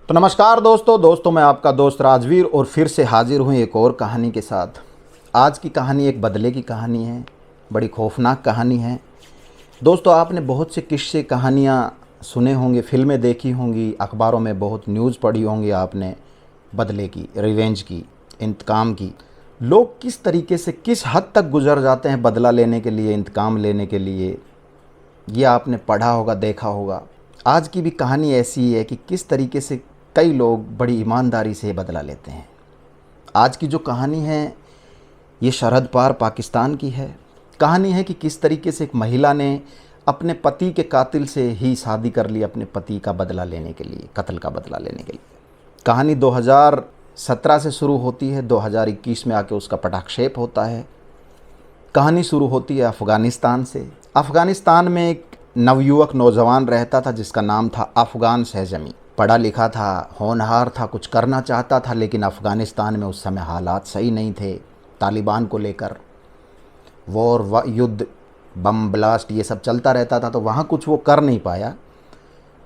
तो नमस्कार दोस्तों मैं आपका दोस्त राजवीर और फिर से हाजिर हूँ एक और कहानी के साथ। आज की कहानी एक बदले की कहानी है, बड़ी खौफनाक कहानी है। दोस्तों, आपने बहुत से किस्से कहानियाँ सुने होंगे, फिल्में देखी होंगी, अखबारों में बहुत न्यूज़ पढ़ी होंगी आपने, बदले की, रिवेंज की, इंतकाम की। लोग किस तरीके से, किस हद तक गुजर जाते हैं बदला लेने के लिए, इंतकाम लेने के लिए, ये आपने पढ़ा होगा, देखा होगा। आज की भी कहानी ऐसी है कि किस तरीके से कई लोग बड़ी ईमानदारी से बदला लेते हैं। आज की जो कहानी है ये सरहद पार पाकिस्तान की है। कहानी है कि किस तरीके से एक महिला ने अपने पति के कातिल से ही शादी कर ली, अपने पति का बदला लेने के लिए, कत्ल का बदला लेने के लिए। कहानी 2017 से शुरू होती है, 2021 में आके उसका पटाक्षेप होता है। कहानी शुरू होती है अफ़गानिस्तान से। अफ़गानिस्तान में एक नवयुवक नौजवान रहता था जिसका नाम था अफ़गान शहज़मी। पढ़ा लिखा था, होनहार था, कुछ करना चाहता था, लेकिन अफ़गानिस्तान में उस समय हालात सही नहीं थे। तालिबान को लेकर वॉर, युद्ध, बम ब्लास्ट ये सब चलता रहता था, तो वहाँ कुछ वो कर नहीं पाया।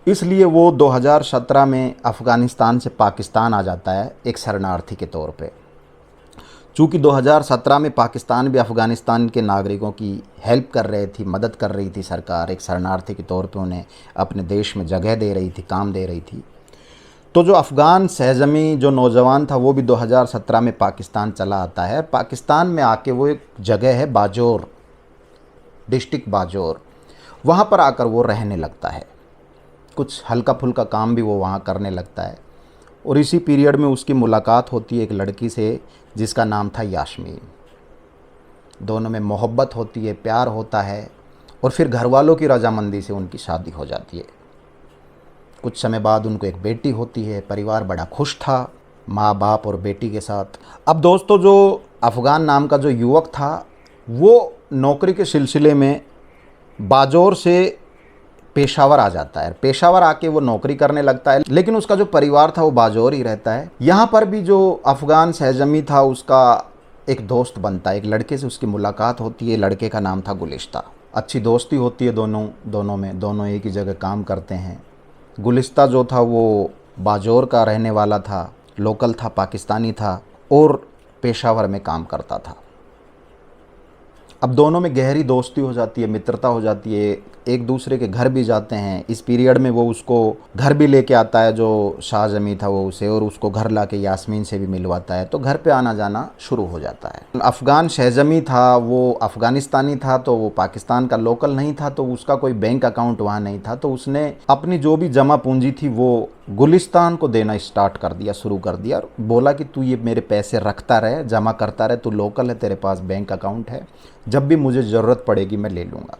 इसलिए वो 2017 में अफ़गानिस्तान से पाकिस्तान आ जाता है एक शरणार्थी के तौर पे। चूँकि 2017 में पाकिस्तान भी अफ़गानिस्तान के नागरिकों की हेल्प कर रही थी, मदद कर रही थी सरकार, एक शरणार्थी के तौर पे उन्हें अपने देश में जगह दे रही थी, काम दे रही थी। तो जो अफ़गान शहज़मी जो नौजवान था वो भी 2017 में पाकिस्तान चला आता है। पाकिस्तान में आके वो एक जगह है बाजौर, डिस्ट्रिक्ट बाजौर, वहाँ पर आकर वो रहने लगता है। कुछ हल्का फुल्का काम भी वो वहाँ करने लगता है। और इसी पीरियड में उसकी मुलाकात होती है एक लड़की से जिसका नाम था यास्मीन। दोनों में मोहब्बत होती है, प्यार होता है, और फिर घर वालों की रजामंदी से उनकी शादी हो जाती है। कुछ समय बाद उनको एक बेटी होती है। परिवार बड़ा खुश था माँ बाप और बेटी के साथ। अब दोस्तों, जो अफ़गान नाम का जो युवक था वो नौकरी के सिलसिले में बाजौर से पेशावर आ जाता है। पेशावर आके वो नौकरी करने लगता है, लेकिन उसका जो परिवार था वो बाजौर ही रहता है। यहाँ पर भी जो अफ़गान शहज़मी था उसका एक दोस्त बनता है, एक लड़के से उसकी मुलाकात होती है। लड़के का नाम था गुलिस्ता। अच्छी दोस्ती होती है दोनों में, दोनों एक ही जगह काम करते हैं। गुलिस्ता जो था वो बाजौर का रहने वाला था, लोकल था, पाकिस्तानी था और पेशावर में काम करता था। अब दोनों में गहरी दोस्ती हो जाती है, मित्रता हो जाती है, एक दूसरे के घर भी जाते हैं। इस पीरियड में वो उसको घर भी लेके आता है, जो शाहज़मी था वो उसे, और उसको घर लाके यास्मीन से भी मिलवाता है। तो घर पे आना जाना शुरू हो जाता है। अफ़गान शहज़मी था वो अफ़गानिस्तानी था, तो वो पाकिस्तान का लोकल नहीं था, तो उसका कोई बैंक अकाउंट वहाँ नहीं था। तो उसने अपनी जो भी जमा पूंजी थी वो गुलिस्तान को देना स्टार्ट कर दिया, शुरू कर दिया, और बोला कि तू ये मेरे पैसे रखता रहे, जमा करता रहे, तू लोकल है, तेरे पास बैंक अकाउंट है, जब भी मुझे ज़रूरत पड़ेगी मैं ले लूँगा।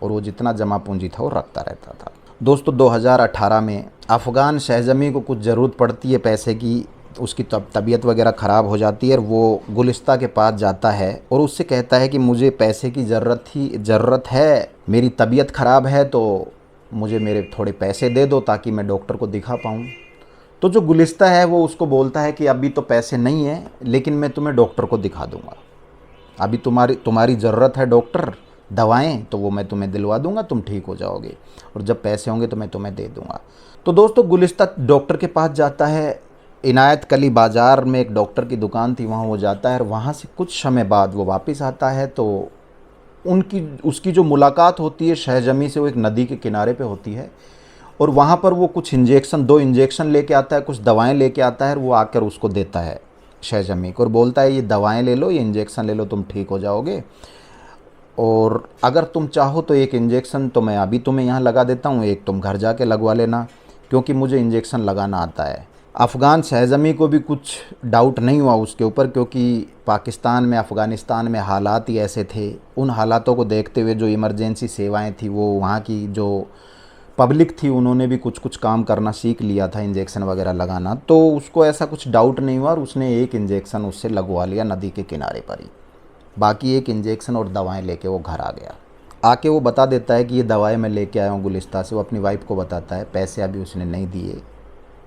और वो जितना जमा पूंजी था वो रखता रहता था। दोस्तों, 2018 में अफ़गान शहज़मी को कुछ ज़रूरत पड़ती है पैसे की। उसकी तबीयत वगैरह ख़राब हो जाती है और वो गुलिस्ता के पास जाता है और उससे कहता है कि मुझे पैसे की ज़रूरत है, मेरी तबीयत ख़राब है, तो मुझे मेरे थोड़े पैसे दे दो ताकि मैं डॉक्टर को दिखा पाऊँ। तो जो गुलिस्ता है वो उसको बोलता है कि अभी तो पैसे नहीं है, लेकिन मैं तुम्हें डॉक्टर को दिखा दूँगा। अभी तुम्हारी ज़रूरत है डॉक्टर, दवाएं, तो वो मैं तुम्हें दिलवा दूंगा, तुम ठीक हो जाओगे, और जब पैसे होंगे तो मैं तुम्हें दे दूंगा। तो दोस्तों, गुलिस्ता डॉक्टर के पास जाता है। इनायत कली बाज़ार में एक डॉक्टर की दुकान थी, वहाँ वो जाता है और वहाँ से कुछ समय बाद वो वापस आता है। तो उसकी जो मुलाकात होती है शहज़मी से, वो एक नदी के किनारे पे होती है, और वहाँ पर वो कुछ दो इंजेक्शन लेके आता है, कुछ दवाएँ लेके आता है, और वो आकर उसको देता है शहज़मी को और बोलता है ये दवाएं ले लो, ये इंजेक्शन ले लो, तुम ठीक हो जाओगे। और अगर तुम चाहो तो एक इंजेक्शन तो मैं अभी तुम्हें यहाँ लगा देता हूँ, एक तुम घर जाके लगवा लेना, क्योंकि मुझे इंजेक्शन लगाना आता है। अफ़गान शहज़मी को भी कुछ डाउट नहीं हुआ उसके ऊपर, क्योंकि पाकिस्तान में, अफ़गानिस्तान में हालात ही ऐसे थे। उन हालातों को देखते हुए जो इमरजेंसी सेवाएँ थी, वो वहाँ की जो पब्लिक थी, उन्होंने भी कुछ कुछ काम करना सीख लिया था, इंजेक्शन वगैरह लगाना। तो उसको ऐसा कुछ डाउट नहीं हुआ और उसने एक इंजेक्शन उससे लगवा लिया नदी के किनारे पर ही। बाकी एक इंजेक्शन और दवाएं लेके वो घर आ गया। आके वो बता देता है कि ये दवाएं मैं लेके आया हूँ गुलिस्ता से। वो अपनी वाइफ को बताता है, पैसे अभी उसने नहीं दिए।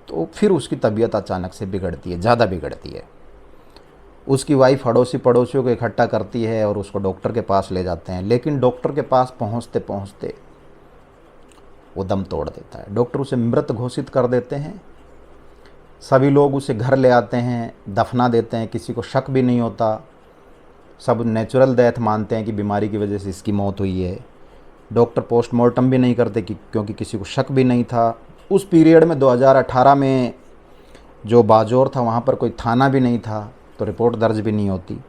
तो फिर उसकी तबीयत अचानक से बिगड़ती है, ज़्यादा बिगड़ती है। उसकी वाइफ अड़ोसी पड़ोसियों को इकट्ठा करती है और उसको डॉक्टर के पास ले जाते हैं, लेकिन डॉक्टर के पास पहुँचते पहुँचते वो दम तोड़ देता है। डॉक्टर उसे मृत घोषित कर देते हैं सभी लोग उसे घर ले आते हैं, दफना देते हैं, किसी को शक भी नहीं होता। सब नेचुरल डेथ मानते हैं कि बीमारी की वजह से इसकी मौत हुई है। डॉक्टर पोस्टमार्टम भी नहीं करते क्योंकि किसी को शक भी नहीं था। उस पीरियड में 2018 में जो बाजौर था वहाँ पर कोई थाना भी नहीं था, तो रिपोर्ट दर्ज भी नहीं होती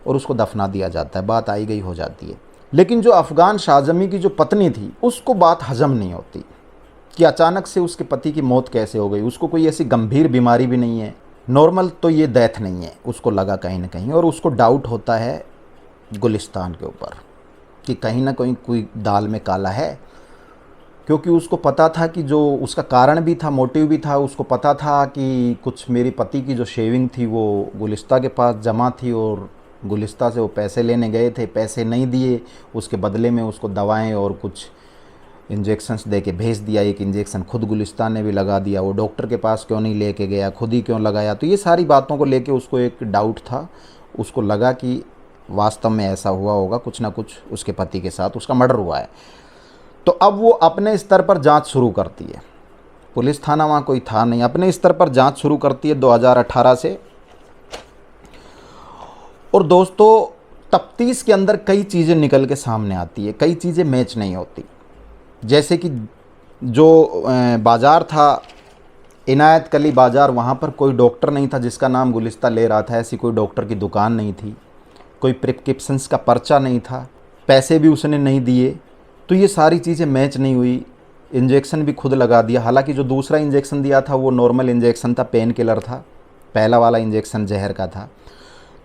और उसको दफना दिया जाता है, बात आई गई हो जाती है। लेकिन जो अफ़गान शाहजमी की जो पत्नी थी उसको बात हजम नहीं होती कि अचानक से उसके पति की मौत कैसे हो गई। उसको कोई ऐसी गंभीर बीमारी भी नहीं है, नॉर्मल तो ये डेथ नहीं है, उसको लगा कहीं ना कहीं। और उसको डाउट होता है गुलिस्तान के ऊपर कि कहीं ना कहीं कोई दाल में काला है, क्योंकि उसको पता था कि जो उसका कारण भी था, मोटिव भी था। उसको पता था कि कुछ मेरे पति की जो शेविंग थी वो गुलिस्ता के पास जमा थी और गुलिस्ता से वो पैसे लेने गए थे, पैसे नहीं दिए, उसके बदले में उसको दवाएं और कुछ इंजेक्शंस दे के भेज दिया। एक इंजेक्शन खुद गुलिस्ता ने भी लगा दिया, वो डॉक्टर के पास क्यों नहीं लेके गया, खुद ही क्यों लगाया। तो ये सारी बातों को लेके उसको एक डाउट था, उसको लगा कि वास्तव में ऐसा हुआ होगा, कुछ ना कुछ उसके पति के साथ उसका मर्डर हुआ है। तो अब वो अपने स्तर पर जांच शुरू करती है, पुलिस थाना वहाँ कोई था नहीं, अपने स्तर पर जांच शुरू करती है 2018 से। और दोस्तों तफ्तीश के अंदर कई चीज़ें निकल के सामने आती है, कई चीज़ें मैच नहीं होती। जैसे कि जो बाज़ार था इनायत कली बाज़ार, वहाँ पर कोई डॉक्टर नहीं था जिसका नाम गुलिस्ता ले रहा था, ऐसी कोई डॉक्टर की दुकान नहीं थी, कोई प्रिस्क्रिप्शंस का पर्चा नहीं था, पैसे भी उसने नहीं दिए। तो ये सारी चीज़ें मैच नहीं हुई। इंजेक्शन भी खुद लगा दिया, हालांकि जो दूसरा इंजेक्शन दिया था वो नॉर्मल इंजेक्शन था, पेन किलर था, पहला वाला इंजेक्शन जहर का था।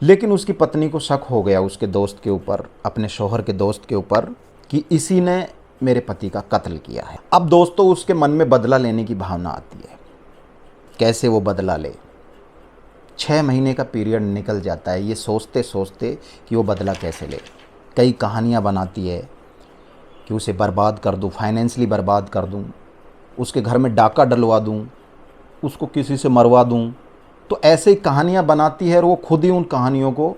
लेकिन उसकी पत्नी को शक हो गया उसके दोस्त के ऊपर, अपने शौहर के दोस्त के ऊपर, कि इसी ने मेरे पति का कत्ल किया है। अब दोस्तों उसके मन में बदला लेने की भावना आती है। कैसे वो बदला ले? 6 महीने का पीरियड निकल जाता है ये सोचते सोचते कि वो बदला कैसे ले। कई कहानियाँ बनाती है कि उसे बर्बाद कर दूँ, फाइनेंशियली बर्बाद कर दूँ, उसके घर में डाका डलवा दूँ, उसको किसी से मरवा दूँ। तो ऐसे ही कहानियाँ बनाती है और वो खुद ही उन कहानियों को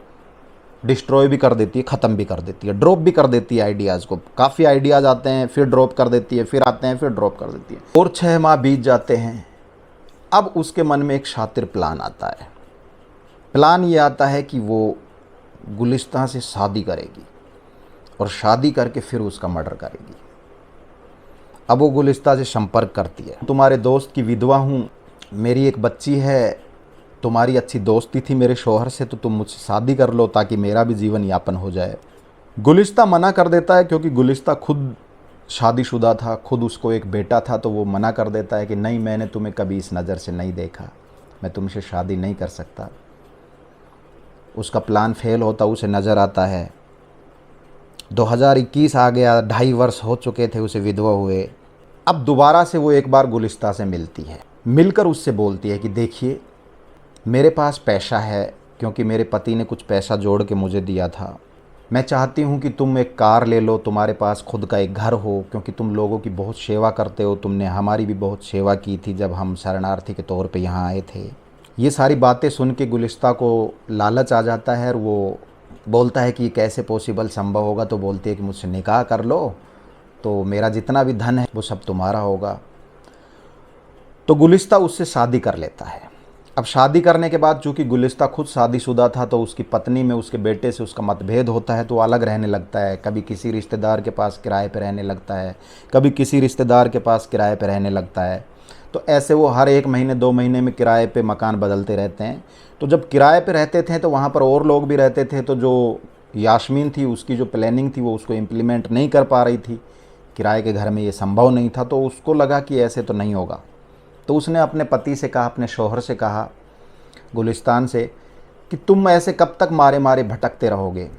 डिस्ट्रॉय भी कर देती है, ख़त्म भी कर देती है, ड्रॉप भी कर देती है आइडियाज़ को। काफ़ी आइडियाज़ आते हैं, फिर ड्रॉप कर देती है, फिर आते हैं, फिर ड्रॉप कर देती है। और 6 माह बीत जाते हैं। अब उसके मन में एक शातिर प्लान आता है। प्लान ये आता है कि वो गुलिस्तान से शादी करेगी और शादी करके फिर उसका मर्डर करेगी। अब वो गुलिस्तान से संपर्क करती है, तुम्हारे दोस्त की विधवा हूँ, मेरी एक बच्ची है, तुम्हारी अच्छी दोस्ती थी मेरे शौहर से, तो तुम मुझसे शादी कर लो ताकि मेरा भी जीवन यापन हो जाए। गुलिस्ता मना कर देता है, क्योंकि गुलिस्ता खुद शादीशुदा था, खुद उसको एक बेटा था। तो वो मना कर देता है कि नहीं, मैंने तुम्हें कभी इस नज़र से नहीं देखा, मैं तुमसे शादी नहीं कर सकता। उसका प्लान फेल होता उसे नज़र आता है। 2021 आ गया, 2.5 वर्ष हो चुके थे उसे विधवा हुए। अब दोबारा से वो एक बार गुलिस्ता से मिलती है, मिलकर उससे बोलती है कि देखिए मेरे पास पैसा है, क्योंकि मेरे पति ने कुछ पैसा जोड़ के मुझे दिया था। मैं चाहती हूँ कि तुम एक कार ले लो, तुम्हारे पास खुद का एक घर हो, क्योंकि तुम लोगों की बहुत सेवा करते हो, तुमने हमारी भी बहुत सेवा की थी जब हम शरणार्थी के तौर पे यहाँ आए थे। ये सारी बातें सुन के गुलिस्ता को लालच आ जाता है और वो बोलता है कि ये कैसे पॉसिबल, संभव होगा। तो बोलती है कि मुझसे निकाह कर लो, तो मेरा जितना भी धन है वो सब तुम्हारा होगा। तो गुलिस्ता उससे शादी कर लेता है। अब शादी करने के बाद चूँकि गुलिस्ता खुद शादीशुदा था, तो उसकी पत्नी में उसके बेटे से उसका मतभेद होता है, तो वो अलग रहने लगता है। कभी किसी रिश्तेदार के पास किराए पर रहने लगता है, कभी किसी रिश्तेदार के पास किराए पर रहने लगता है। तो ऐसे वो हर 1 महीने 2 महीने में किराए पे मकान बदलते रहते हैं। तो जब किराए पे रहते थे तो वहाँ पर और लोग भी रहते थे, तो जो यास्मीन थी उसकी जो प्लानिंग थी वो उसको इम्प्लीमेंट नहीं कर पा रही थी, किराए के घर में ये संभव नहीं था। तो उसको लगा कि ऐसे तो नहीं होगा। तो उसने अपने पति से कहा, अपने शौहर से कहा, गुलिस्तान से, कि तुम ऐसे कब तक मारे मारे भटकते रहोगे,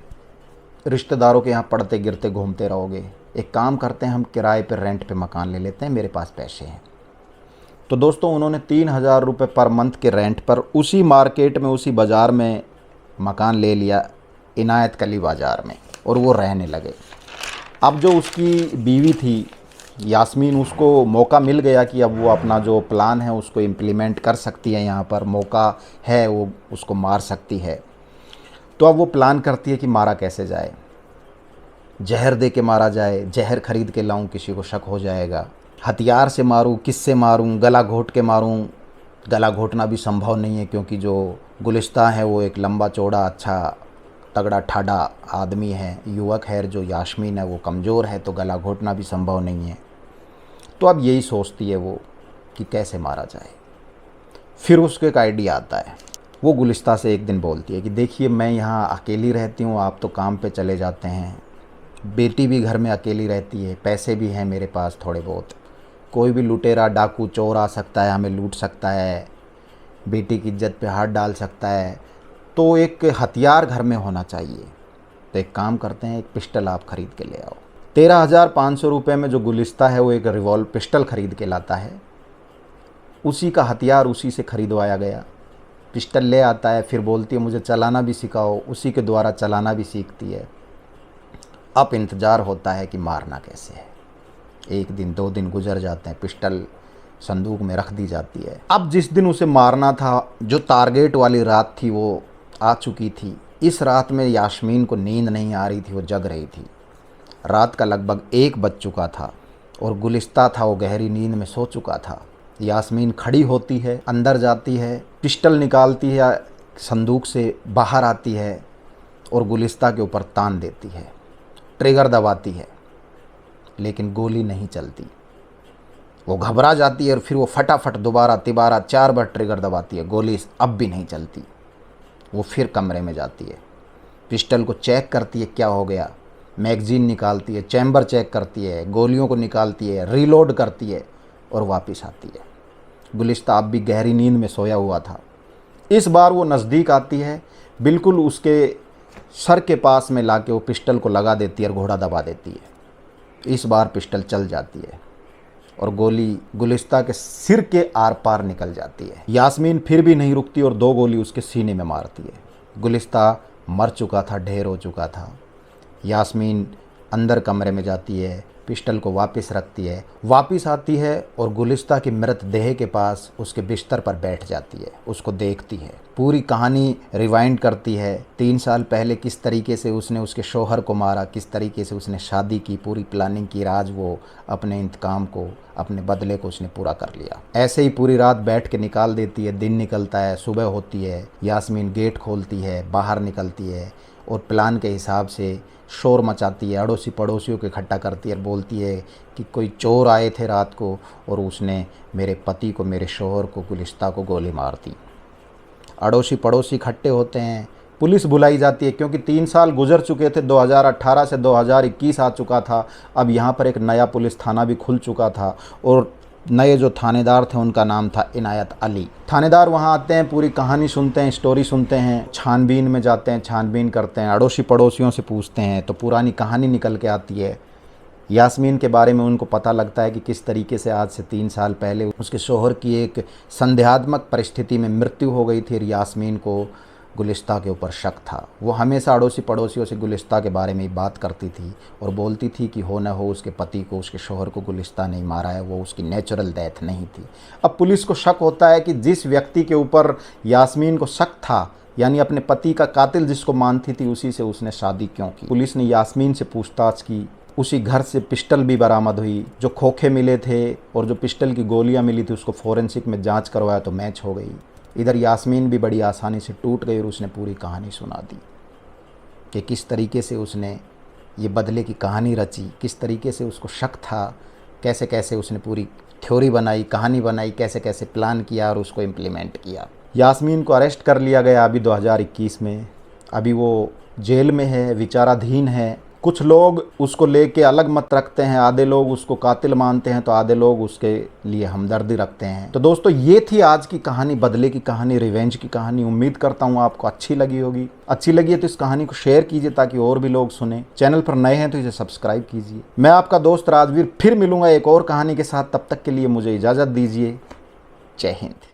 रिश्तेदारों के यहाँ पड़ते गिरते घूमते रहोगे। एक काम करते हैं, हम किराए पर रेंट पे मकान ले लेते हैं, मेरे पास पैसे हैं। तो दोस्तों उन्होंने 3,000 रुपये पर मंथ के रेंट पर उसी मार्केट में, उसी बाज़ार में मकान ले लिया, इनायत कली बाज़ार में, और वो रहने लगे। अब जो उसकी बीवी थी यास्मीन, उसको मौका मिल गया कि अब वो अपना जो प्लान है उसको इम्प्लीमेंट कर सकती है, यहाँ पर मौका है, वो उसको मार सकती है। तो अब वो प्लान करती है कि मारा कैसे जाए, जहर दे के मारा जाए, जहर खरीद के लाऊं, किसी को शक हो जाएगा, हथियार से मारूं, किससे मारूं, गला घोट के मारूं, गला घोटना भी संभव नहीं है, क्योंकि जो गुलिस्ता है वो एक लंबा चौड़ा अच्छा तगड़ा ठाडा आदमी है, युवक है। जो यास्मीन है वो कमज़ोर है, तो गला घोटना भी संभव नहीं है। तो अब यही सोचती है वो कि कैसे मारा जाए। फिर उसको एक आइडिया आता है। वो गुलिस्ता से एक दिन बोलती है कि देखिए, मैं यहाँ अकेली रहती हूँ, आप तो काम पे चले जाते हैं, बेटी भी घर में अकेली रहती है, पैसे भी हैं मेरे पास थोड़े बहुत, कोई भी लुटेरा डाकू चोर आ सकता है, हमें लूट सकता है, बेटी की इज्जत पे हाथ डाल सकता है, तो एक हथियार घर में होना चाहिए। तो एक काम करते हैं, एक पिस्टल आप ख़रीद के ले आओ। 13,500 रुपये में जो गुलिस्ता है वो एक रिवॉल्व पिस्टल ख़रीद के लाता है। उसी का हथियार उसी से ख़रीदवाया गया। पिस्टल ले आता है, फिर बोलती है मुझे चलाना भी सिखाओ। उसी के द्वारा चलाना भी सीखती है। अब इंतज़ार होता है कि मारना कैसे है। 1 दिन 2 दिन गुजर जाते हैं, पिस्टल संदूक में रख दी जाती है। अब जिस दिन उसे मारना था, जो टारगेट वाली रात थी, वो आ चुकी थी। इस रात में यास्मीन को नींद नहीं आ रही थी, वो जग रही थी। रात का लगभग 1 बज चुका था और गुलिस्ता था वो गहरी नींद में सो चुका था। यास्मीन खड़ी होती है, अंदर जाती है, पिस्टल निकालती है, संदूक से बाहर आती है और गुलिस्ता के ऊपर तान देती है, ट्रिगर दबाती है, लेकिन गोली नहीं चलती। वो घबरा जाती है और फिर वो फटाफट दोबारा तिबारा 4 बार ट्रिगर दबाती है, गोली अब भी नहीं चलती। वो फिर कमरे में जाती है, पिस्टल को चेक करती है क्या हो गया, मैगज़ीन निकालती है, चैम्बर चेक करती है, गोलियों को निकालती है, रीलोड करती है और वापस आती है। गुलिस्ता अब भी गहरी नींद में सोया हुआ था। इस बार वो नज़दीक आती है, बिल्कुल उसके सर के पास में लाके वो पिस्टल को लगा देती है और घोड़ा दबा देती है। इस बार पिस्टल चल जाती है और गोली गुलिस्ता के सिर के आर पार निकल जाती है। यास्मीन फिर भी नहीं रुकती और 2 गोली उसके सीने में मारती है। गुलिस्ता मर चुका था, ढेर हो चुका था। यास्मीन अंदर कमरे में जाती है, पिस्टल को वापस रखती है, वापस आती है और गुलिस्ता की मृतदेह के पास उसके बिस्तर पर बैठ जाती है, उसको देखती है, पूरी कहानी रिवाइंड करती है। 3 साल पहले किस तरीके से उसने उसके शौहर को मारा, किस तरीके से उसने शादी की, पूरी प्लानिंग की, आज वो अपने इंतकाम को, अपने बदले को उसने पूरा कर लिया। ऐसे ही पूरी रात बैठ के निकाल देती है। दिन निकलता है, सुबह होती है, यास्मीन गेट खोलती है, बाहर निकलती है और प्लान के हिसाब से शोर मचाती है, अड़ोसी पड़ोसियों को इकट्ठा करती है और बोलती है कि कोई चोर आए थे रात को और उसने मेरे पति को, मेरे शौहर को, गुलिस्ता को गोली मार दी। अड़ोसी पड़ोसी इकट्ठे होते हैं, पुलिस बुलाई जाती है, क्योंकि 3 साल गुजर चुके थे, 2018 से 2021 आ चुका था। अब यहाँ पर एक नया पुलिस थाना भी खुल चुका था और नए जो थानेदार थे उनका नाम था इनायत अली। थानेदार वहाँ आते हैं, पूरी कहानी सुनते हैं, स्टोरी सुनते हैं, छानबीन में जाते हैं, छानबीन करते हैं, अड़ोसी पड़ोसियों से पूछते हैं, तो पुरानी कहानी निकल के आती है। यास्मीन के बारे में उनको पता लगता है कि किस तरीके से आज से 3 साल पहले उसके शौहर की एक संदेहात्मक परिस्थिति में मृत्यु हो गई थी और यास्मीन को गुलिस्ता के ऊपर शक था। वो हमेशा अड़ोसी पड़ोसियों से गुलिस्ता के बारे में बात करती थी और बोलती थी कि हो न हो उसके पति को, उसके शौहर को गुलिस्ता नहीं मारा है, वो उसकी नेचुरल डेथ नहीं थी। अब पुलिस को शक होता है कि जिस व्यक्ति के ऊपर यास्मीन को शक था, यानी अपने पति का कातिल जिसको मानती थी, उसी से उसने शादी क्यों की। पुलिस ने यास्मीन से पूछताछ की, उसी घर से पिस्टल भी बरामद हुई, जो खोखे मिले थे और जो पिस्टल की गोलियां मिली थी उसको फोरेंसिक में जांच करवाया तो मैच हो गई। इधर यास्मीन भी बड़ी आसानी से टूट गई और उसने पूरी कहानी सुना दी कि किस तरीके से उसने ये बदले की कहानी रची, किस तरीके से उसको शक था, कैसे कैसे उसने पूरी थ्योरी बनाई, कहानी बनाई, कैसे कैसे प्लान किया और उसको इम्प्लीमेंट किया। यास्मीन को अरेस्ट कर लिया गया अभी 2021 में। अभी वो जेल में है, विचाराधीन है। कुछ लोग उसको लेके अलग मत रखते हैं, आधे लोग उसको कातिल मानते हैं तो आधे लोग उसके लिए हमदर्दी रखते हैं। तो दोस्तों ये थी आज की कहानी, बदले की कहानी, रिवेंज की कहानी। उम्मीद करता हूँ आपको अच्छी लगी होगी। अच्छी लगी है तो इस कहानी को शेयर कीजिए ताकि और भी लोग सुने। चैनल पर नए हैं तो इसे सब्सक्राइब कीजिए। मैं आपका दोस्त राजवीर फिर मिलूंगा एक और कहानी के साथ। तब तक के लिए मुझे इजाज़त दीजिए। जय हिंद।